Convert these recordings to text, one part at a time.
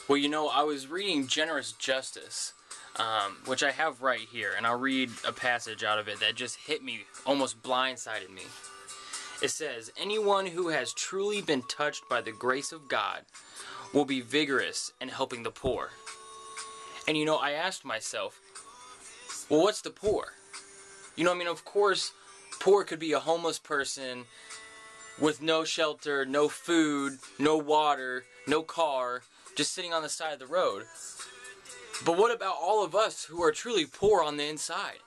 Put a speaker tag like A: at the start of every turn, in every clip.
A: Well, I was reading Generous Justice, which I have right here, and I'll read a passage out of it that just hit me, almost blindsided me. It says, "Anyone who has truly been touched by the grace of God will be vigorous in helping the poor." And I asked myself, well, what's the poor? Of course, poor could be a homeless person with no shelter, no food, no water, no car, just sitting on the side of the road. But what about all of us who are truly poor on the inside?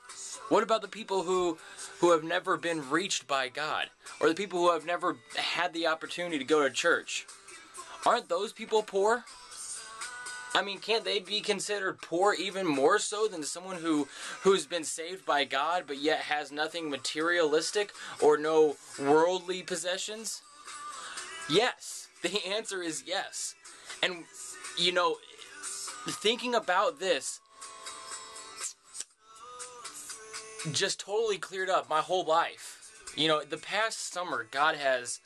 A: What about the people who have never been reached by God? Or the people who have never had the opportunity to go to church? Aren't those people poor? Can't they be considered poor even more so than someone who's been saved by God but yet has nothing materialistic or no worldly possessions? Yes. The answer is yes. And, thinking about this just totally cleared up my whole life. The past summer, God has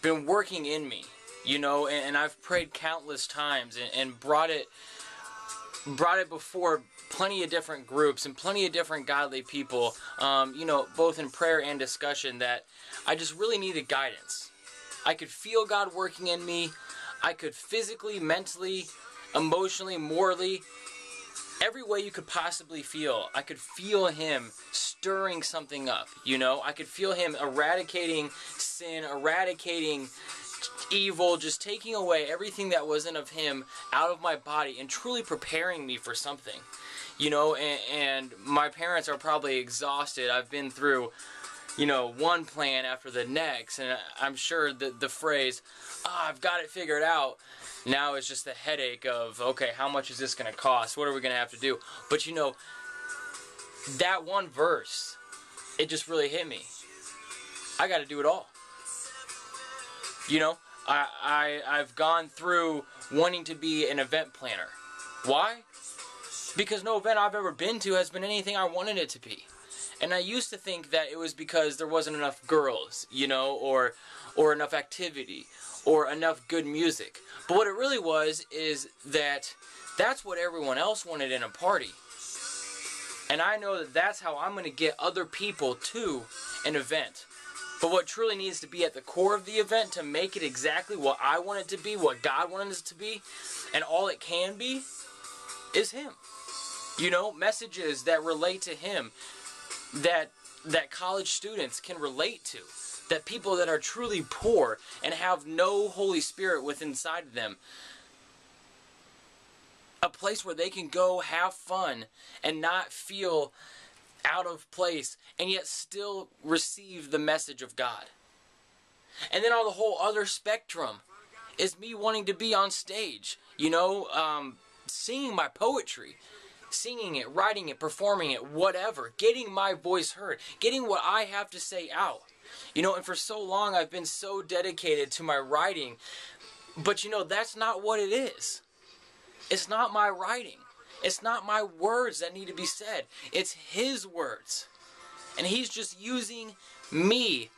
A: been working in me. And I've prayed countless times and brought it before plenty of different groups and plenty of different godly people, both in prayer and discussion, that I just really needed guidance. I could feel God working in me. I could physically, mentally, emotionally, morally, every way you could possibly feel. I could feel Him stirring something up, I could feel Him eradicating sin, eradicating evil, just taking away everything that wasn't of Him out of my body and truly preparing me for something. And my parents are probably exhausted. I've been through, one plan after the next, and I'm sure that the phrase, I've got it figured out, now it's just the headache of, okay, how much is this going to cost? What are we going to have to do? But that one verse, it just really hit me. I got to do it all. I've gone through wanting to be an event planner. Why? Because no event I've ever been to has been anything I wanted it to be. And I used to think that it was because there wasn't enough girls, or enough activity, or enough good music. But what it really was is that that's what everyone else wanted in a party. And I know that that's how I'm going to get other people to an event. But what truly needs to be at the core of the event to make it exactly what I want it to be, what God wanted it to be, and all it can be, is Him. Messages that relate to Him, that college students can relate to, that people that are truly poor and have no Holy Spirit within inside of them, a place where they can go have fun and not feel out of place and yet still receive the message of God. And then on the whole other spectrum is me wanting to be on stage, singing my poetry, singing it, writing it, performing it, whatever, getting my voice heard, getting what I have to say out. And for so long I've been so dedicated to my writing, but that's not what it is. It's not my writing. It's not my words that need to be said. It's His words. And He's just using me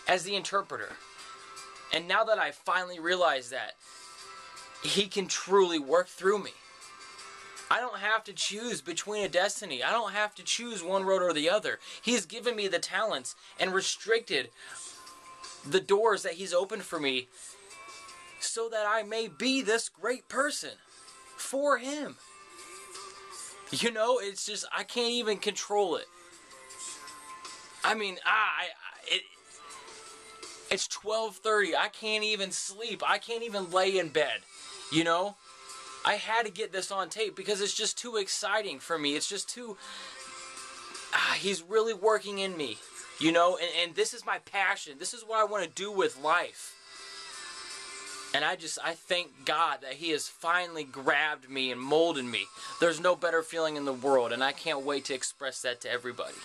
A: as the interpreter. And now that I finally realize that, He can truly work through me. I don't have to choose between a destiny. I don't have to choose one road or the other. He's given me the talents and restricted the doors that He's opened for me so that I may be this great person for Him. It's just, I can't even control it. It's 12:30. I can't even sleep. I can't even lay in bed. I had to get this on tape because it's just too exciting for me. It's just too, He's really working in me, and this is my passion. This is what I want to do with life. And I thank God that He has finally grabbed me and molded me. There's no better feeling in the world, and I can't wait to express that to everybody.